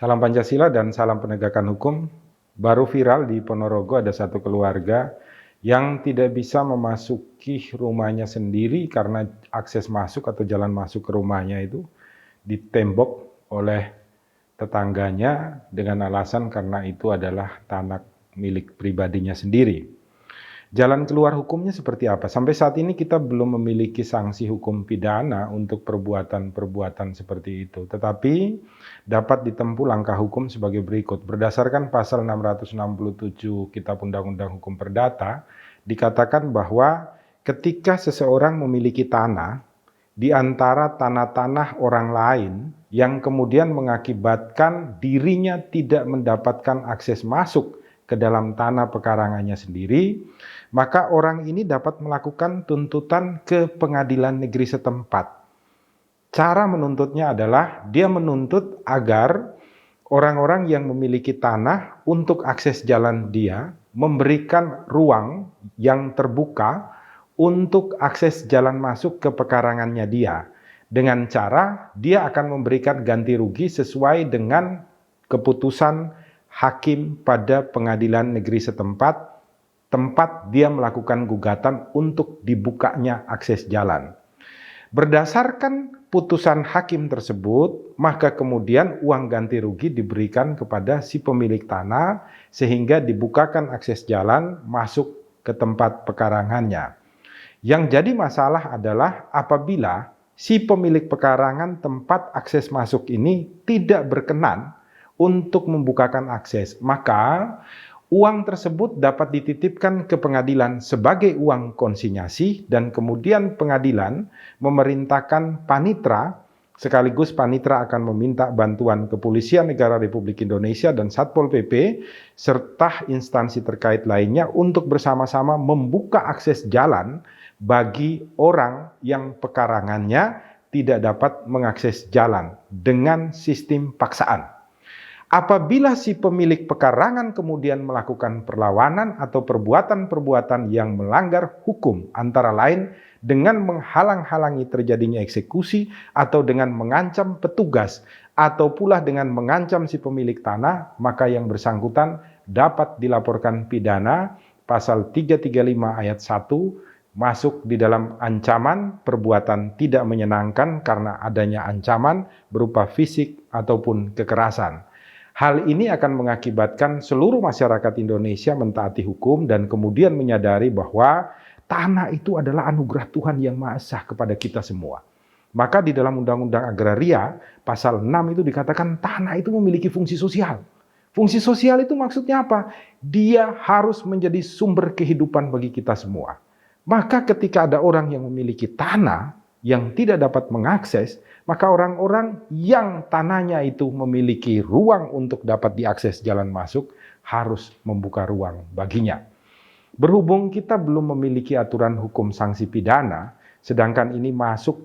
Salam Pancasila dan salam penegakan hukum. Baru viral di Ponorogo ada satu keluarga yang tidak bisa memasuki rumahnya sendiri karena akses masuk atau jalan masuk ke rumahnya itu ditembok oleh tetangganya dengan alasan karena itu adalah tanah milik pribadinya sendiri. Jalan keluar hukumnya seperti apa? Sampai saat ini kita belum memiliki sanksi hukum pidana untuk perbuatan-perbuatan seperti itu. Tetapi dapat ditempuh langkah hukum sebagai berikut. Berdasarkan pasal 667 Kitab Undang-Undang Hukum Perdata, dikatakan bahwa ketika seseorang memiliki tanah di antara tanah-tanah orang lain yang kemudian mengakibatkan dirinya tidak mendapatkan akses masuk ke dalam tanah pekarangannya sendiri, maka orang ini dapat melakukan tuntutan ke pengadilan negeri setempat. Cara menuntutnya adalah dia menuntut agar orang-orang yang memiliki tanah untuk akses jalan dia memberikan ruang yang terbuka untuk akses jalan masuk ke pekarangannya dia. Dengan cara dia akan memberikan ganti rugi sesuai dengan keputusan hakim pada pengadilan negeri setempat, tempat dia melakukan gugatan untuk dibukanya akses jalan. Berdasarkan putusan hakim tersebut, maka kemudian uang ganti rugi diberikan kepada si pemilik tanah sehingga dibukakan akses jalan masuk ke tempat pekarangannya. Yang jadi masalah adalah apabila si pemilik pekarangan tempat akses masuk ini tidak berkenan untuk membukakan akses, maka uang tersebut dapat dititipkan ke pengadilan sebagai uang konsinyasi dan kemudian pengadilan memerintahkan panitra, sekaligus panitra akan meminta bantuan Kepolisian Negara Republik Indonesia dan Satpol PP serta instansi terkait lainnya untuk bersama-sama membuka akses jalan bagi orang yang pekarangannya tidak dapat mengakses jalan dengan sistem paksaan. Apabila si pemilik pekarangan kemudian melakukan perlawanan atau perbuatan-perbuatan yang melanggar hukum, antara lain dengan menghalang-halangi terjadinya eksekusi atau dengan mengancam petugas atau pula dengan mengancam si pemilik tanah, maka yang bersangkutan dapat dilaporkan pidana pasal 335 ayat 1 masuk di dalam ancaman perbuatan tidak menyenangkan karena adanya ancaman berupa fisik ataupun kekerasan. Hal ini akan mengakibatkan seluruh masyarakat Indonesia mentaati hukum dan kemudian menyadari bahwa tanah itu adalah anugerah Tuhan yang Maha Esa kepada kita semua. Maka di dalam Undang-Undang Agraria pasal 6 itu dikatakan tanah itu memiliki fungsi sosial. Fungsi sosial itu maksudnya apa? Dia harus menjadi sumber kehidupan bagi kita semua. Maka ketika ada orang yang memiliki tanah yang tidak dapat mengakses, maka orang-orang yang tanahnya itu memiliki ruang untuk dapat diakses jalan masuk harus membuka ruang baginya. Berhubung kita belum memiliki aturan hukum sanksi pidana, sedangkan ini masuk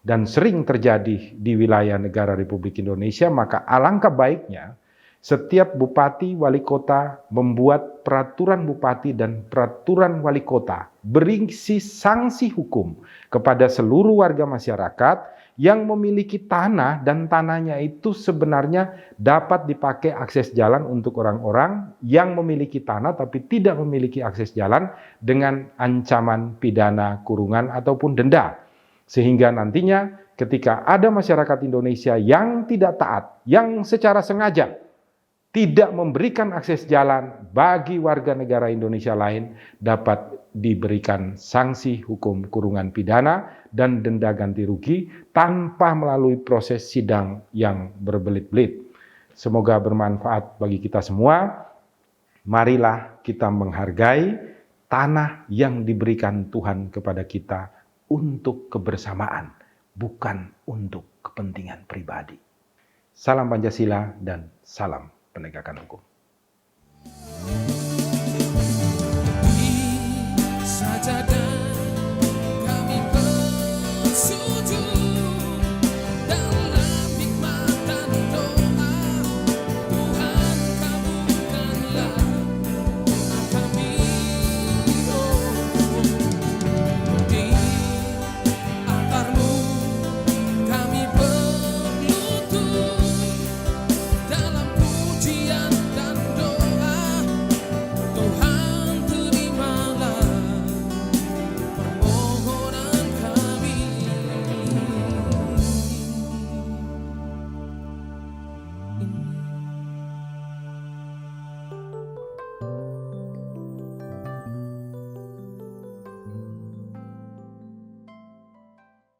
dan sering terjadi di wilayah negara Republik Indonesia, maka alangkah baiknya setiap bupati wali kota membuat peraturan bupati dan peraturan wali kota berisi sanksi hukum kepada seluruh warga masyarakat yang memiliki tanah dan tanahnya itu sebenarnya dapat dipakai akses jalan untuk orang-orang yang memiliki tanah tapi tidak memiliki akses jalan dengan ancaman pidana kurungan ataupun denda. Sehingga nantinya ketika ada masyarakat Indonesia yang tidak taat, yang secara sengaja tidak memberikan akses jalan bagi warga negara Indonesia lain, dapat diberikan sanksi hukum kurungan pidana dan denda ganti rugi tanpa melalui proses sidang yang berbelit-belit. Semoga bermanfaat bagi kita semua. Marilah kita menghargai tanah yang diberikan Tuhan kepada kita untuk kebersamaan, bukan untuk kepentingan pribadi. Salam Pancasila dan salam penegakan hukum.